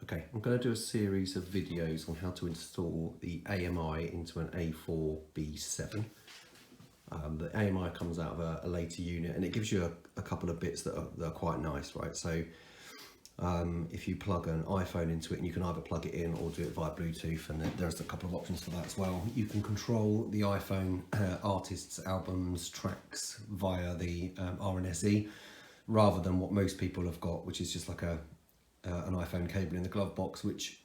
Okay, I'm going to do a series of videos on how to install the AMI into an A4 B7. The AMI comes out of a later unit and it gives you a couple of bits that are quite nice, right? So if you plug an iPhone into it, and you can either plug it in or do it via Bluetooth, and there's a couple of options for that as well. You can control the iPhone artists' albums, tracks via the RNSE, rather than what most people have got, which is just like an iPhone cable in the glove box, which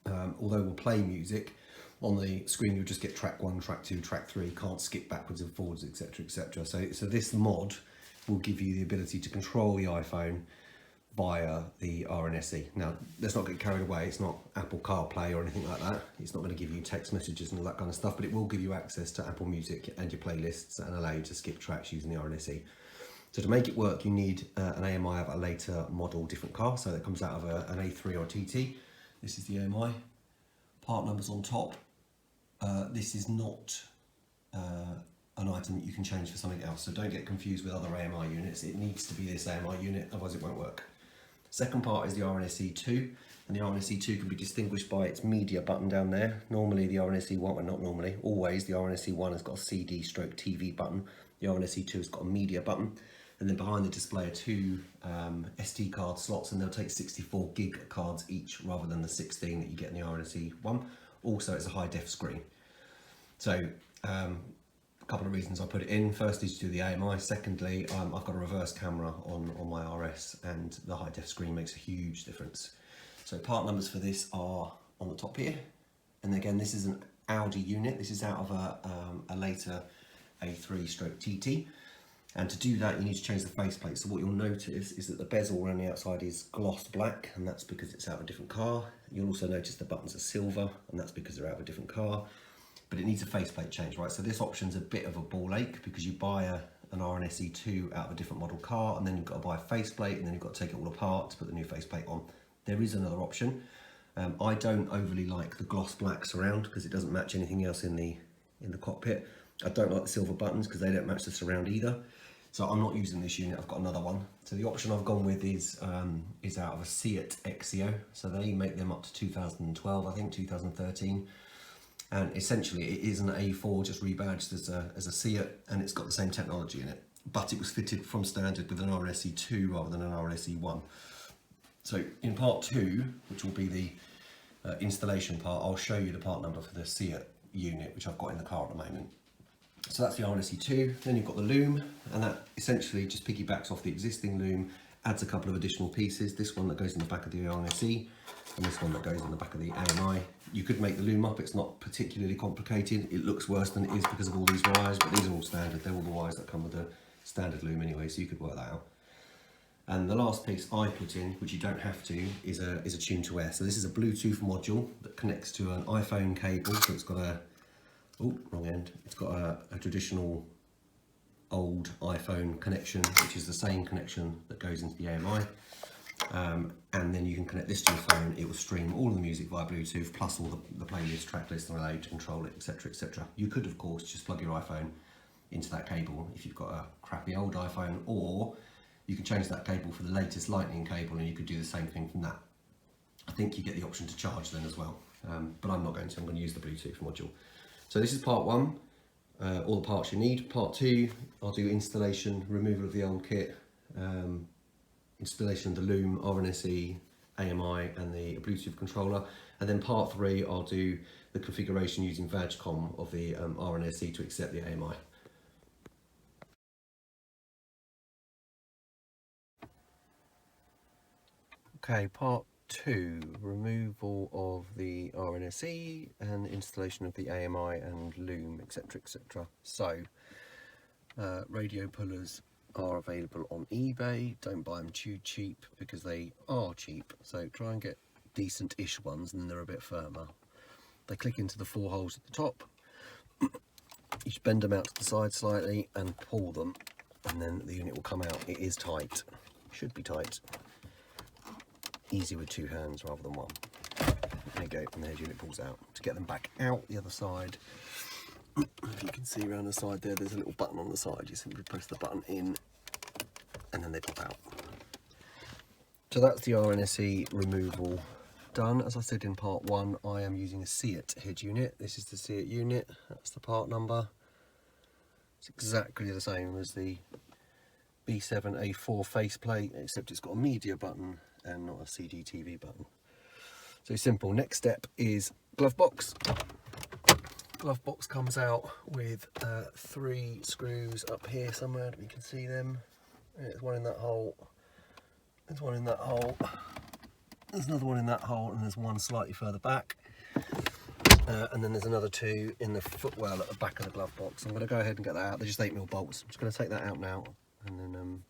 although will play music on the screen, you'll just get track 1, track 2, track 3, can't skip backwards and forwards, etc, etc. So this mod will give you the ability to control the iPhone via the RNSE. Now, let's not get carried away, it's not Apple CarPlay or anything like that. It's not going to give you text messages and all that kind of stuff, but it will give you access to Apple Music and your playlists and allow you to skip tracks using the RNSE. So to make it work, you need an AMI of a later model, different car. So that comes out of an A3 or a TT. This is the AMI. Part numbers on top. This is not an item that you can change for something else. So don't get confused with other AMI units. It needs to be this AMI unit, otherwise it won't work. Second part is the RNSE 2. And the RNSE 2 can be distinguished by its media button down there. Normally the RNSE 1, well not normally, always the RNSE 1 has got a CD/TV button. The RNSE 2 has got a media button. And then behind the display are two SD card slots, and they'll take 64 gig cards each rather than the 16 that you get in the RNSE 1. Also, it's a high def screen. So a couple of reasons I put it in. Firstly, to do the AMI. Secondly, I've got a reverse camera on my RS, and the high def screen makes a huge difference. So part numbers for this are on the top here. And again, this is an Audi unit. This is out of a later A3/TT. And to do that, you need to change the faceplate. So what you'll notice is that the bezel around the outside is gloss black, and that's because it's out of a different car. You'll also notice the buttons are silver, and that's because they're out of a different car. But it needs a faceplate change, right? So this option's a bit of a ball ache, because you buy an RNSE 2 out of a different model car, and then you've got to buy a faceplate, and then you've got to take it all apart to put the new faceplate on. There is another option. I don't overly like the gloss black surround because it doesn't match anything else in the cockpit. I don't like the silver buttons because they don't match the surround either. So I'm not using this unit, I've got another one. So the option I've gone with is out of a Seat Exio. So they make them up to 2012, I think, 2013. And essentially it is an A4 just rebadged as a Seat, and it's got the same technology in it. But it was fitted from standard with an RNSE 2 rather than an RNSE 1. So in part 2, which will be the installation part, I'll show you the part number for the Seat unit, which I've got in the car at the moment. So that's the RNSE 2, then you've got the loom, and that essentially just piggybacks off the existing loom, adds a couple of additional pieces, this one that goes in the back of the RNSE, and this one that goes in the back of the AMI. You could make the loom up, it's not particularly complicated. It looks worse than it is because of all these wires, but these are all standard. They're all the wires that come with the standard loom anyway, so you could work that out. And the last piece I put in, which you don't have to, is a tune to air. So this is a Bluetooth module that connects to an iPhone cable, so it's got a wrong end. It's got a traditional old iPhone connection, which is the same connection that goes into the AMI. And then you can connect this to your phone. It will stream all of the music via Bluetooth, plus all the playlist, track list, and allow you to control it, etc, etc. You could, of course, just plug your iPhone into that cable if you've got a crappy old iPhone, or you can change that cable for the latest Lightning cable, and you could do the same thing from that. I think you get the option to charge then as well, but I'm not going to. I'm going to use the Bluetooth module. So this is part 1, all the parts you need. Part 2, I'll do installation, removal of the old kit, installation of the loom, RNSE, AMI and the Bluetooth controller. And then part 3, I'll do the configuration using VAGCOM of the RNSE to accept the AMI. Okay, part 2, removal of the RNSE and installation of the AMI and loom, etc, etc. So radio pullers are available on eBay. Don't buy them too cheap because they are cheap, so try and get decent-ish ones, and then they're a bit firmer. They click into the 4 holes at the top. You just bend them out to the side slightly and pull them, and then the unit will come out. It is tight, should be tight. Easy with 2 hands rather than 1. There you go, and there's unit pulls out. To get them back out the other side, if you can see around the side there's a little button on the side. You simply press the button in and then they pop out. So that's the RNSE removal done. As I said in part 1, I am using a SEAT head unit. This is the SEAT unit, that's the part number. It's exactly the same as the B7 A4 faceplate, except it's got a media button and not a CDTV button. So simple. Next step is glove box. Glove box comes out with 3 screws up here somewhere, you can see them. There's one in that hole, there's one in that hole, there's another one in that hole, and there's one slightly further back. And then there's another 2 in the footwell at the back of the glove box. I'm going to go ahead and get that out. They're just 8mm bolts. I'm just going to take that out now and then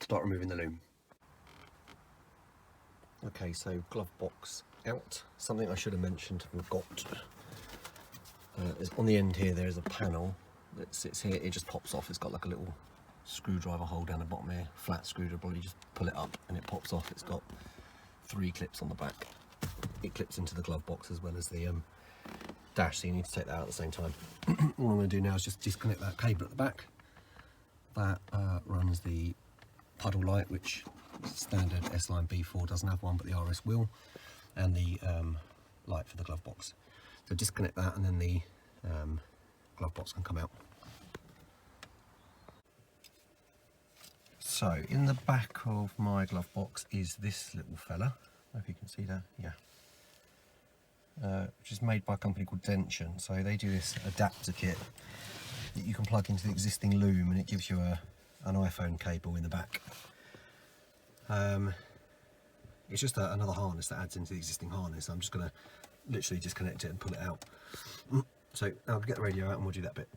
start removing the loom. Okay, so glove box out. Something I should have mentioned and forgot. Is on the end here there is a panel that sits here. It just pops off. It's got like a little screwdriver hole down the bottom here, flat screwdriver. You just pull it up and it pops off. It's got 3 clips on the back. It clips into the glove box as well as the dash, so you need to take that out at the same time. All I'm going to do now is just disconnect that cable at the back. That runs the puddle light, which standard S-Line B4 doesn't have one, but the RS will, and the light for the glove box. So disconnect that and then the glove box can come out. So in the back of my glove box is this little fella. I don't know if you can see that, yeah. Which is made by a company called Dention. So they do this adapter kit that you can plug into the existing loom, and it gives you an iPhone cable in the back. It's just another harness that adds into the existing harness. I'm just going to literally disconnect it and pull it out. So I'll get the radio out and we'll do that bit.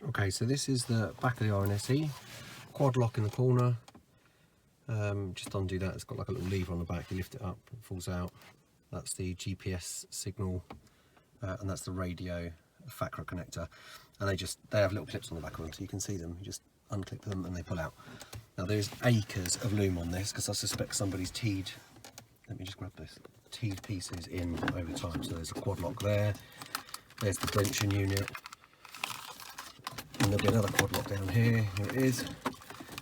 Okay, so this is the back of the RNSE. Quad lock in the corner. Just undo that. It's got like a little lever on the back. You lift it up, it falls out. That's the GPS signal, and that's the radio FACRA connector. And they have little clips on the back of them, so you can see them. You just unclip them and they pull out. Now there's acres of loom on this because I suspect somebody's teed. Let me just grab this. Teed pieces in over time. So there's a quad lock there. There's the Dention unit, and there'll be another quad lock down here. Here it is.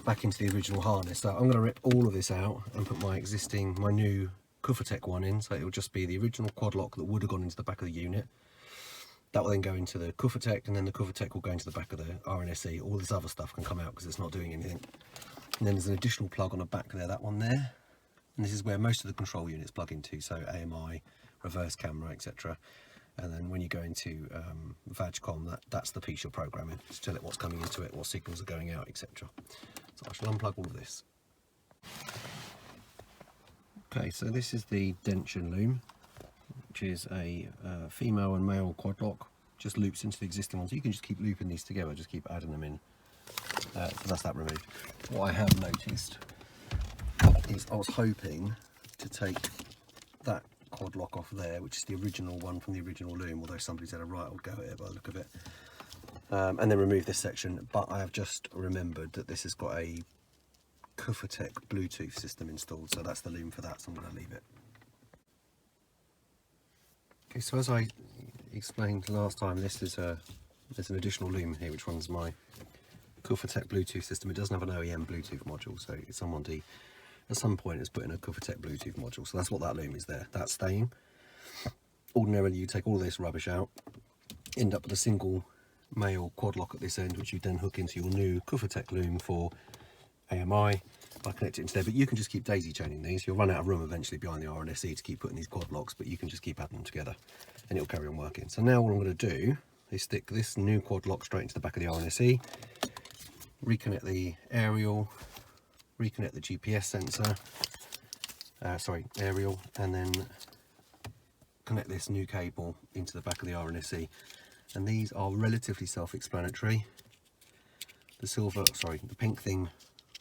Back into the original harness. So I'm going to rip all of this out and put my new Kufatech one in, so it'll just be the original quad lock that would have gone into the back of the unit. That will then go into the Kufatech, and then the Kufatech will go into the back of the RNSE. All this other stuff can come out because it's not doing anything. And then there's an additional plug on the back there, that one there. And this is where most of the control units plug into, so AMI, reverse camera, etc. And then when you go into VAGCOM, that's the piece you're programming to tell it what's coming into it, what signals are going out, etc. So I shall unplug all of this. Okay, so this is the Dention loom, which is a female and male quad lock. Just loops into the existing ones. So you can just keep looping these together, just keep adding them in. So that's that removed. What I have noticed is I was hoping to take that quad lock off there, which is the original one from the original loom, although somebody's had a right old go at it by the look of it, and then remove this section. But I have just remembered that this has got a Kufatech Bluetooth system installed, so that's the loom for that, so I'm going to leave it. Okay, so as I explained last time, there's an additional loom here which runs my Kufatech Bluetooth system. It doesn't have an OEM Bluetooth module, so somebody at some point has put in a Kufatech Bluetooth module, so that's what that loom is there. That's staying. Ordinarily you take all this rubbish out, end up with a single male quad lock at this end, which you then hook into your new Kufatech loom for AMI. I connect it into there, but you can just keep daisy chaining these. You'll run out of room eventually behind the RNSE to keep putting these quad locks, but you can just keep adding them together and it'll carry on working. So now what I'm going to do is stick this new quad lock straight into the back of the RNSE, reconnect the aerial, reconnect the GPS sensor, aerial, and then connect this new cable into the back of the RNSE. And these are relatively self-explanatory. The pink thing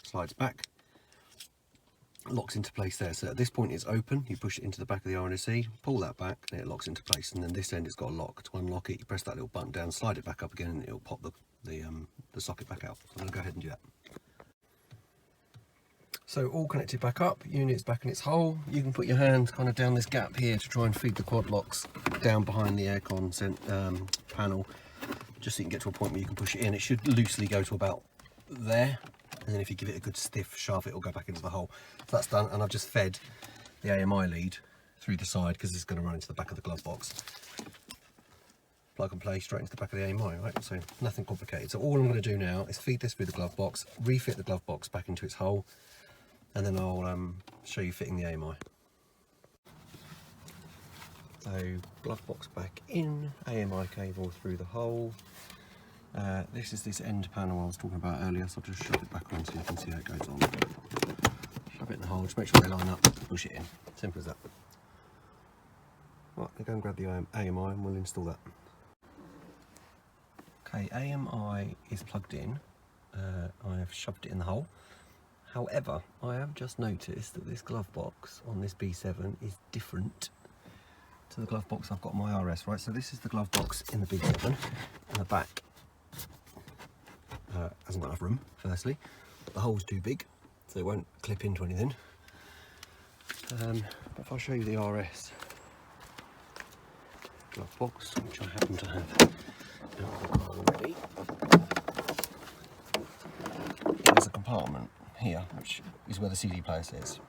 slides back, locks into place there. So at this point it's open, you push it into the back of the RNSE, pull that back, and it locks into place. And then this end it's got a lock. To unlock it, you press that little button down, slide it back up again, and it'll pop the socket back out. So I'm going to go ahead and do that. So all connected back up, unit's back in its hole. You can put your hand kind of down this gap here to try and feed the quad locks down behind the aircon panel, just so you can get to a point where you can push it in. It should loosely go to about there, and then if you give it a good stiff shove, it will go back into the hole. So that's done, and I've just fed the AMI lead through the side, because it's going to run into the back of the glove box. Plug and play straight into the back of the AMI, right? So nothing complicated. So all I'm going to do now is feed this through the glove box, refit the glove box back into its hole, and then I'll show you fitting the AMI. So glove box back in, AMI cable through the hole. This is this end panel I was talking about earlier, so I'll just shove it back on so you can see how it goes on. Shove it in the hole, just make sure they line up, push it in. Simple as that. Right, go and grab the AMI and we'll install that. Okay, AMI is plugged in. I have shoved it in the hole. However, I have just noticed that this glove box on this B7 is different to the glove box I've got on my RS, right? So this is the glove box in the B7, and the back hasn't got enough room, firstly. The hole's too big, so it won't clip into anything. But if I show you the RS glove box, which I happen to have out of the car already, there's a compartment here, which is where the CD player sits.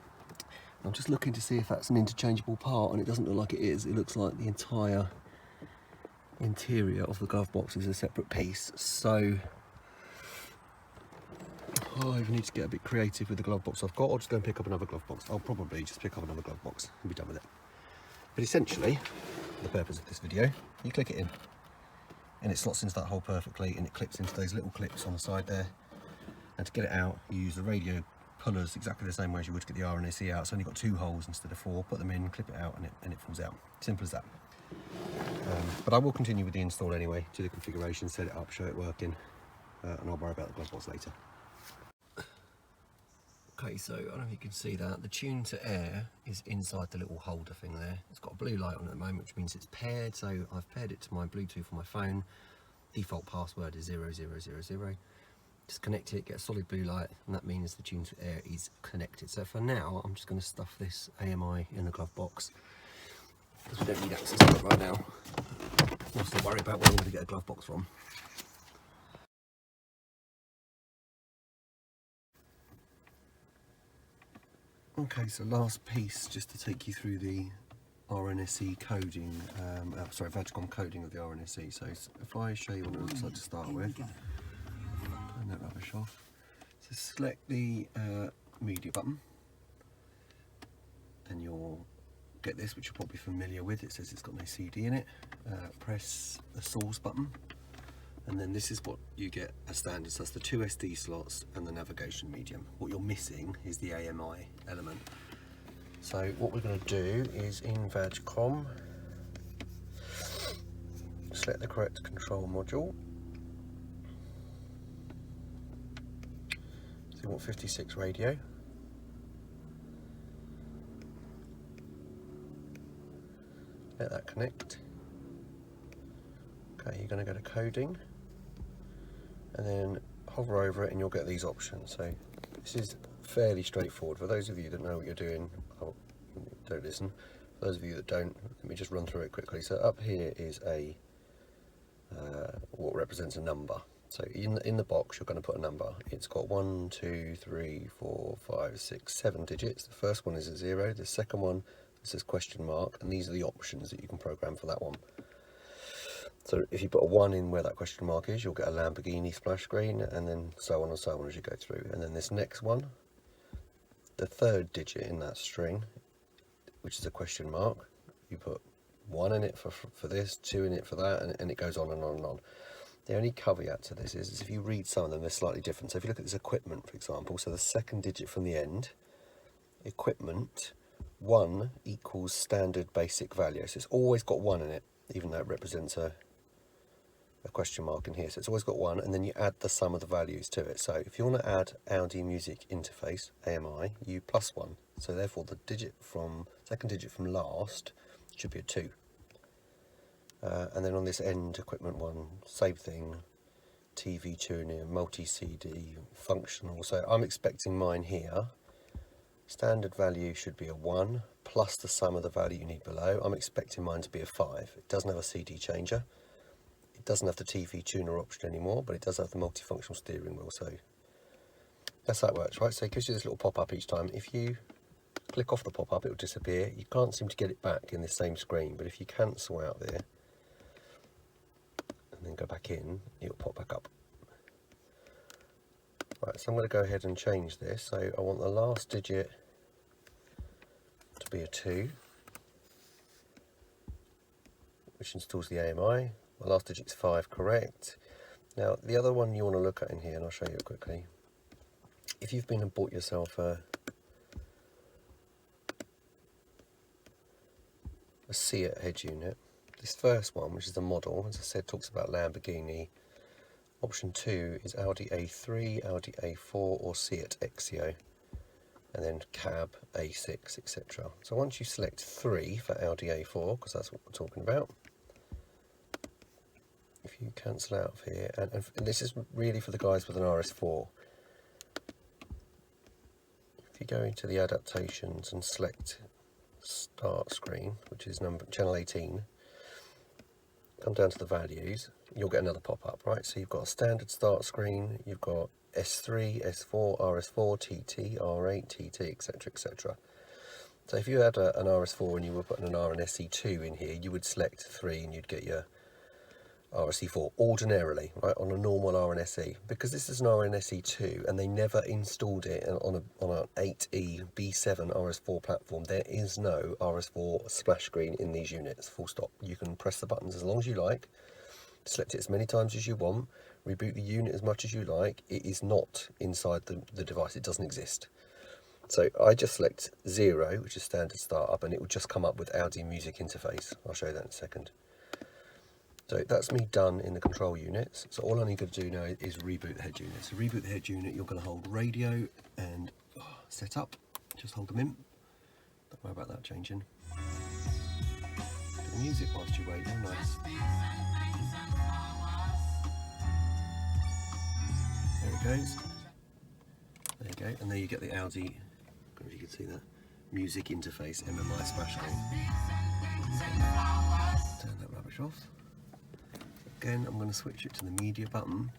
I'm just looking to see if that's an interchangeable part, and it doesn't look like it is. It looks like the entire interior of the glove box is a separate piece. So I need to get a bit creative with the glove box I've got. I'll just go and pick up another glove box. I'll probably just pick up another glove box and be done with it. But essentially, for the purpose of this video, you click it in, and it slots into that hole perfectly, and it clips into those little clips on the side there. And to get it out, you use the radio pullers exactly the same way as you would to get the RNSE out. It's only got 2 holes instead of 4. Put them in, clip it out, and it falls out. Simple as that. But I will continue with the install anyway, do the configuration, set it up, show it working, and I'll worry about the glove box later. Okay, so I don't know if you can see that. The tune to air is inside the little holder thing there. It's got a blue light on at the moment, which means it's paired. So I've paired it to my Bluetooth on my phone. Default password is 0000. Just connect it, get a solid blue light, and that means the tune to air is connected. So for now, I'm just going to stuff this AMI in the glove box, because we don't need access to it right now. We'll still worry about where I'm going to get a glove box from. Okay, so last piece, just to take you through the RNSE coding, Vagicom coding of the RNSE. So if I show you what it looks like to start with, turn that rubbish off. So select the media button, and you'll get this, which you're probably familiar with. It says it's got no CD in it. Press the source button, and then this is what you get as standard. So that's the 2 SD slots and the navigation medium. What you're missing is the AMI element. So what we're going to do is in Vagicom, select the correct control module. So you want 56 radio. Let that connect. Okay, you're going to go to coding, and then hover over it and you'll get these options. So this is fairly straightforward. For those of you that know what you're doing, don't listen. For those of you that don't, let me just run through it quickly. So up here is a what represents a number. So in the box you're going to put a number. It's got 1, 2, 3, 4, 5, 6, 7 digits. The first one is a 0. The second one says question mark, and these are the options that you can program for that one. So if you put a 1 in where that question mark is, you'll get a Lamborghini splash screen, and then so on and so on as you go through. And then this next one, the third digit in that string, which is a question mark, you put 1 in it for this, 2 in it for that, and it goes on and on and on. The only caveat to this is if you read some of them, they're slightly different. So if you look at this equipment, for example, so the second digit from the end, equipment, 1 equals standard basic value. So it's always got 1 in it, even though it represents a question mark in here. So it's always got 1, and then you add the sum of the values to it. So if you want to add Audi Music Interface, AMI, you +1. So therefore the second digit from last should be a 2. And then on this end, equipment 1, same thing, TV tuning, multi-CD, functional. So I'm expecting mine here, standard value should be a 1, plus the sum of the value you need below. I'm expecting mine to be a 5. It doesn't have a CD changer. It doesn't have the TV tuner option anymore, but it does have the multifunctional steering wheel. So that's how it works, right? So it gives you this little pop-up each time. If you click off the pop-up, it will disappear. You can't seem to get it back in this same screen, but if you cancel out there and then go back in, it'll pop back up. Right, so I'm going to go ahead and change this. So I want the last digit to be a 2, which installs the AMI. The last digit's 5, correct. Now the other one you want to look at in here, and I'll show you it quickly. If you've been and bought yourself a Seat head unit, this first one, which is the model, as I said, talks about Lamborghini. Option 2 is Audi A3, Audi A4 or Seat Exio, and then cab, A6, etc. So once you select 3 for Audi A4, because that's what we're talking about, if you cancel out of here, and this is really for the guys with an RS4, if you go into the adaptations and select start screen, which is channel 18, come down to the values, you'll get another pop-up, right? So you've got a standard start screen, you've got S3, S4, RS4, TT, R8, TT, etc, etc. So if you had an RS4 and you were putting an RNSE 2 in here, you would select 3 and you'd get your RSE4 ordinarily, right, on a normal RNSE. Because this is an RNSE 2 and they never installed it on an 8E B7 RS4 platform, there is no RS4 splash screen in these units, full stop. You can press the buttons as long as you like, select it as many times as you want, reboot the unit as much as you like. It is not inside the device, it doesn't exist. So I just select 0, which is standard startup, and it will just come up with Audi music interface. I'll show you that in a second. So that's me done in the control units. So all I need to do now is reboot the head unit. So reboot the head unit, you're going to hold radio and set up. Just hold them in. Don't worry about that changing. Do the music whilst you wait. Oh, nice. There it goes. There you go. And there you get the Audi, I don't know if you can see that, music interface MMI splash screen. Turn that rubbish off. Again, I'm going to switch it to the media button.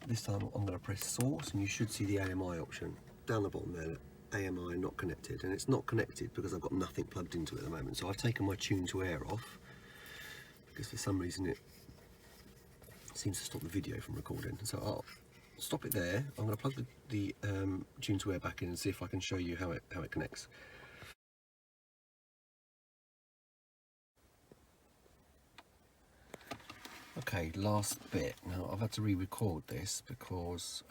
This time I'm going to press source and you should see the AMI option down the bottom there. AMI not connected, and it's not connected because I've got nothing plugged into it at the moment. So I've taken my tune to air off because for some reason it seems to stop the video from recording. So I'll stop it there. I'm going to plug the tune to air back in and see if I can show you how it connects. Okay, last bit. Now I've had to re-record this because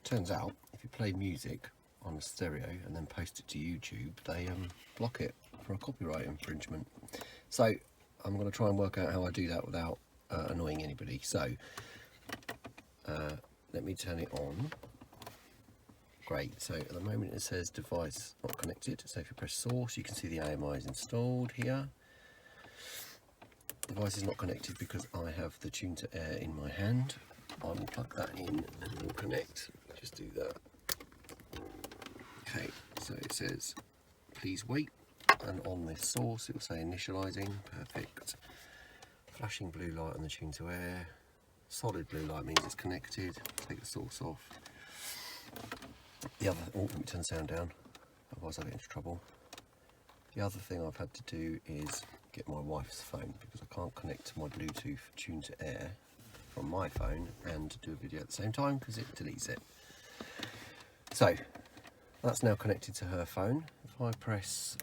turns out if you play music on a stereo and then post it to YouTube, they block it for a copyright infringement. So I'm going to try and work out how I do that without annoying anybody. So let me turn it on. Great, so at the moment it says device not connected. So if you press source, you can see the AMI is installed here. Device is not connected because I have the tune to air in my hand. I will plug that in and it will connect. Just do that. Okay, so it says please wait, and on this source it will say initializing. Perfect. Flashing blue light on the tune to air. Solid blue light means it's connected. Take the source off. The other, oh, let me turn the sound down, otherwise I'll get into trouble. The other thing I've had to do is get my wife's phone because I can't connect to my Bluetooth tune to air from my phone and do a video at the same time because it deletes it. So that's now connected to her phone. If I press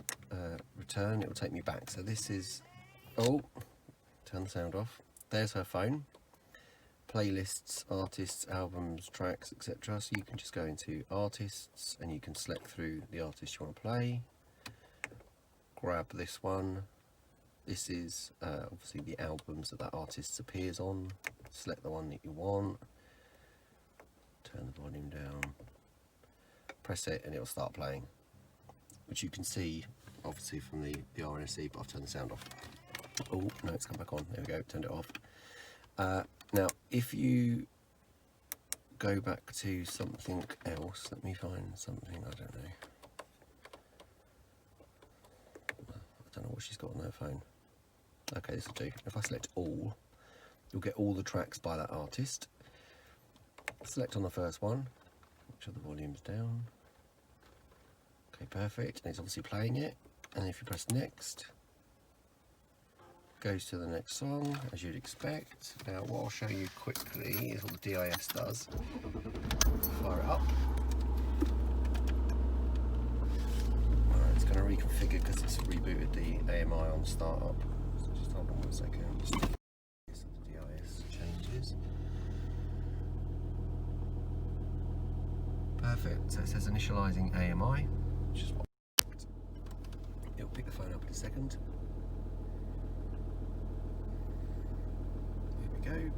return, it will take me back. So this is, oh, turn the sound off. There's her phone. Playlists, artists, albums, tracks, etc. So you can just go into artists and you can select through the artist you want to play. Grab this one. This is obviously the albums that artist appears on. Select the one that you want. Turn the volume down. Press it and it will start playing. Which you can see obviously from the RNSE, but I've turned the sound off. Oh, no, it's come back on. There we go, turned it off. Now, if you go back to something else, let me find something, I don't know. I don't know what she's got on her phone. Okay, this will do. If I select all, you'll get all the tracks by that artist. Select on the first one, make sure the volume's down. Okay, perfect. And it's obviously playing it. And if you press next, goes to the next song, as you'd expect. Now, what I'll show you quickly is what the DIS does. Fire it up. Alright, it's going to reconfigure because it's rebooted the AMI on startup. So just hold on 1 second. The DIS changes. Perfect. So it says initializing AMI, which is what it'll pick the phone up in a second. Go,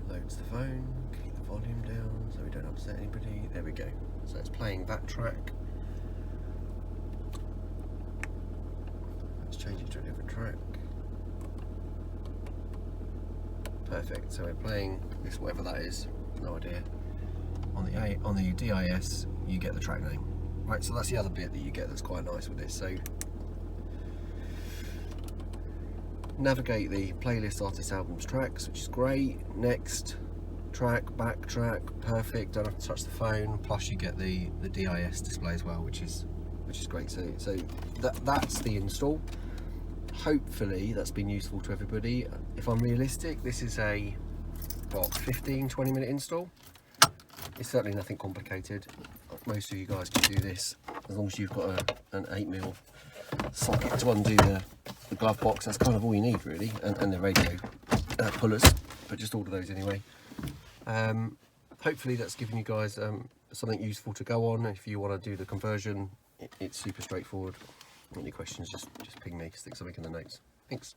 loads the phone, keep the volume down so we don't upset anybody. There we go. So it's playing that track. Let's change it to a different track. Perfect. So we're playing this, whatever that is, no idea. On the DIS, you get the track name. Right. So that's the other bit that you get that's quite nice with this. So navigate the playlist, artists, albums, tracks, which is great. Next, track, backtrack, perfect. Don't have to touch the phone. Plus, you get the DIS display as well, which is great. So that's the install. Hopefully, that's been useful to everybody. If I'm realistic, this is a 15-20 minute install. It's certainly nothing complicated. Most of you guys can do this as long as you've got an 8mm socket to undo the glove box. That's kind of all you need really, and the radio pullers, but just order those anyway. Hopefully that's given you guys something useful to go on. If you want to do the conversion, it's super straightforward. Any questions, just ping me, stick something in the notes. Thanks.